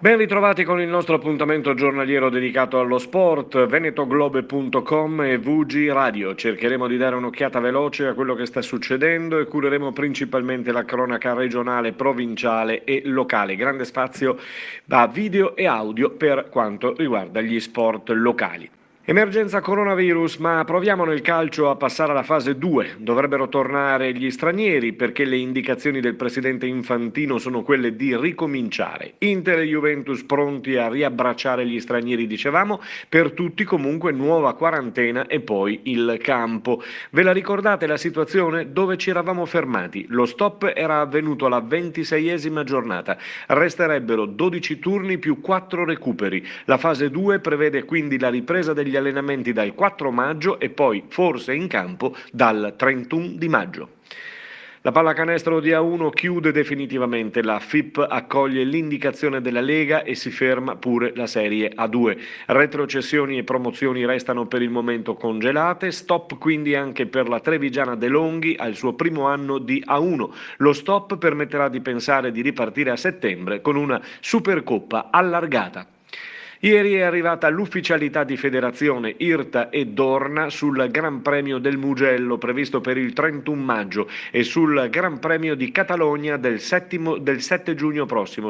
Ben ritrovati con il nostro appuntamento giornaliero dedicato allo sport, venetoglobe.com e VG Radio. Cercheremo di dare un'occhiata veloce a quello che sta succedendo e cureremo principalmente la cronaca regionale, provinciale e locale. Grande spazio a video e audio per quanto riguarda gli sport locali. Emergenza coronavirus, ma proviamo nel calcio a passare alla fase 2. Dovrebbero tornare gli stranieri perché le indicazioni del presidente Infantino sono quelle di ricominciare. Inter e Juventus pronti a riabbracciare gli stranieri, dicevamo, per tutti comunque nuova quarantena e poi il campo. Ve la ricordate la situazione dove ci eravamo fermati? Lo stop era avvenuto alla 26esima giornata. Resterebbero 12 turni più 4 recuperi. La fase 2 prevede quindi la ripresa degli allenamenti dal 4 maggio e poi forse in campo dal 31 di maggio. La pallacanestro di A1 chiude definitivamente, la FIP accoglie l'indicazione della Lega e si ferma pure la Serie A2. Retrocessioni e promozioni restano per il momento congelate, stop quindi anche per la trevigiana De Longhi al suo primo anno di A1. Lo stop permetterà di pensare di ripartire a settembre con una Supercoppa allargata. Ieri è arrivata l'ufficialità di federazione IRTA e Dorna sul Gran Premio del Mugello previsto per il 31 maggio e sul Gran Premio di Catalogna del 7 giugno prossimo.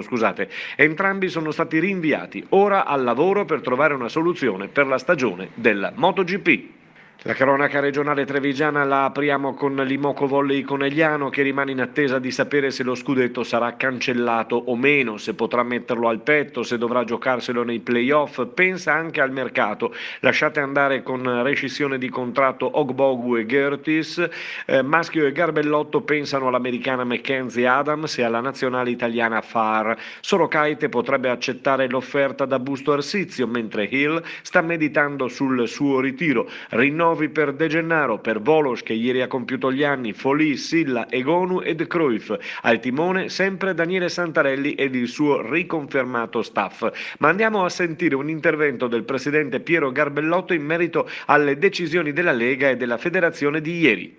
Entrambi sono stati rinviati, ora al lavoro per trovare una soluzione per la stagione del MotoGP. La cronaca regionale trevigiana la apriamo con l'Imoco Volley Conegliano che rimane in attesa di sapere se lo scudetto sarà cancellato o meno, se potrà metterlo al petto, se dovrà giocarselo nei playoff, pensa anche al mercato. Lasciate andare con rescissione di contratto Ogbogu e Gertis, Maschio e Garbellotto pensano all'americana Mackenzie Adams e alla nazionale italiana Far. Sorokaite potrebbe accettare l'offerta da Busto Arsizio, mentre Hill sta meditando sul suo ritiro. Rinnovi per De Gennaro, per Volos che ieri ha compiuto gli anni, Folì, Silla, Egonu ed Cruyff. Al timone sempre Daniele Santarelli ed il suo riconfermato staff. Ma andiamo a sentire un intervento del presidente Piero Garbellotto in merito alle decisioni della Lega e della federazione di ieri.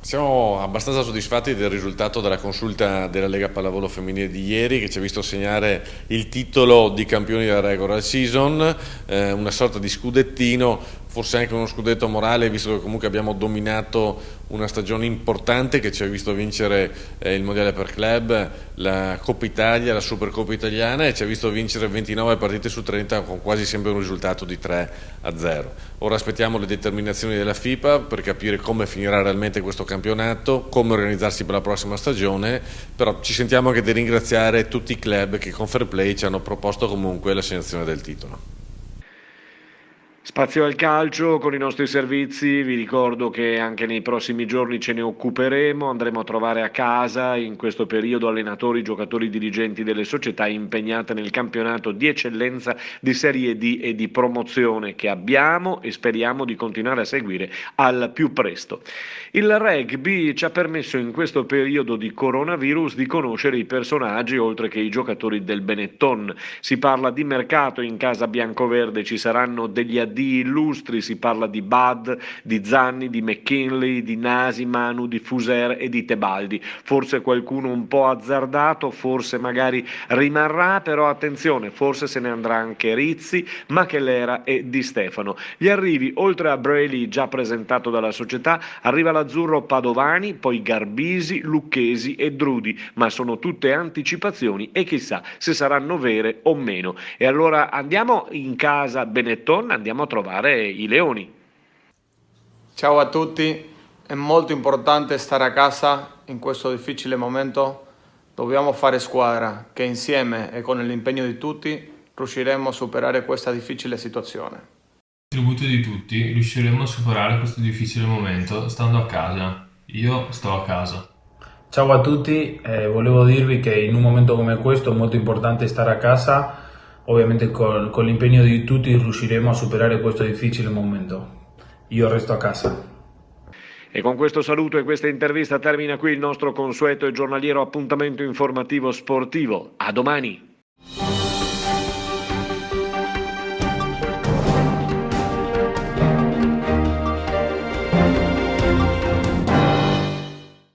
Siamo abbastanza soddisfatti del risultato della consulta della Lega Pallavolo Femminile di ieri che ci ha visto segnare il titolo di campioni della regular season, una sorta di scudettino, forse anche uno scudetto morale visto che comunque abbiamo dominato una stagione importante che ci ha visto vincere il Mondiale per Club, la Coppa Italia, la Supercoppa Italiana e ci ha visto vincere 29 partite su 30 con quasi sempre un risultato di 3-0. Ora aspettiamo le determinazioni della FIPA per capire come finirà realmente questo campionato, come organizzarsi per la prossima stagione, però ci sentiamo anche di ringraziare tutti i club che con Fair Play ci hanno proposto comunque l'assegnazione del titolo. Spazio al calcio con i nostri servizi, vi ricordo che anche nei prossimi giorni ce ne occuperemo, andremo a trovare a casa in questo periodo allenatori, giocatori, dirigenti delle società impegnate nel campionato di eccellenza di Serie D e di promozione che abbiamo e speriamo di continuare a seguire al più presto. Il rugby ci ha permesso in questo periodo di coronavirus di conoscere i personaggi oltre che i giocatori del Benetton. Si parla di mercato in casa biancoverde, ci saranno degli addii illustri, si parla di Bud, di Zanni, di McKinley, di Nasi, Manu, di Fuser e di Tebaldi. Forse qualcuno un po' azzardato, forse magari rimarrà, però attenzione, forse se ne andrà anche Rizzi, Machelera e Di Stefano. Gli arrivi, oltre a Braley già presentato dalla società, arriva l'azzurro Padovani, poi Garbisi, Lucchesi e Drudi, ma sono tutte anticipazioni e chissà se saranno vere o meno. E allora andiamo in casa Benetton, andiamo a trovare i Leoni. Ciao a tutti, è molto importante stare a casa in questo difficile momento. Dobbiamo fare squadra, che insieme e con l'impegno di tutti riusciremo a superare questa difficile situazione. Contributo di tutti riusciremo a superare questo difficile momento stando a casa. Io sto a casa. Ciao a tutti, volevo dirvi che in un momento come questo è molto importante stare a casa, ovviamente con l'impegno di tutti riusciremo a superare questo difficile momento. Io resto a casa. E con questo saluto e questa intervista termina qui il nostro consueto e giornaliero appuntamento informativo sportivo. A domani!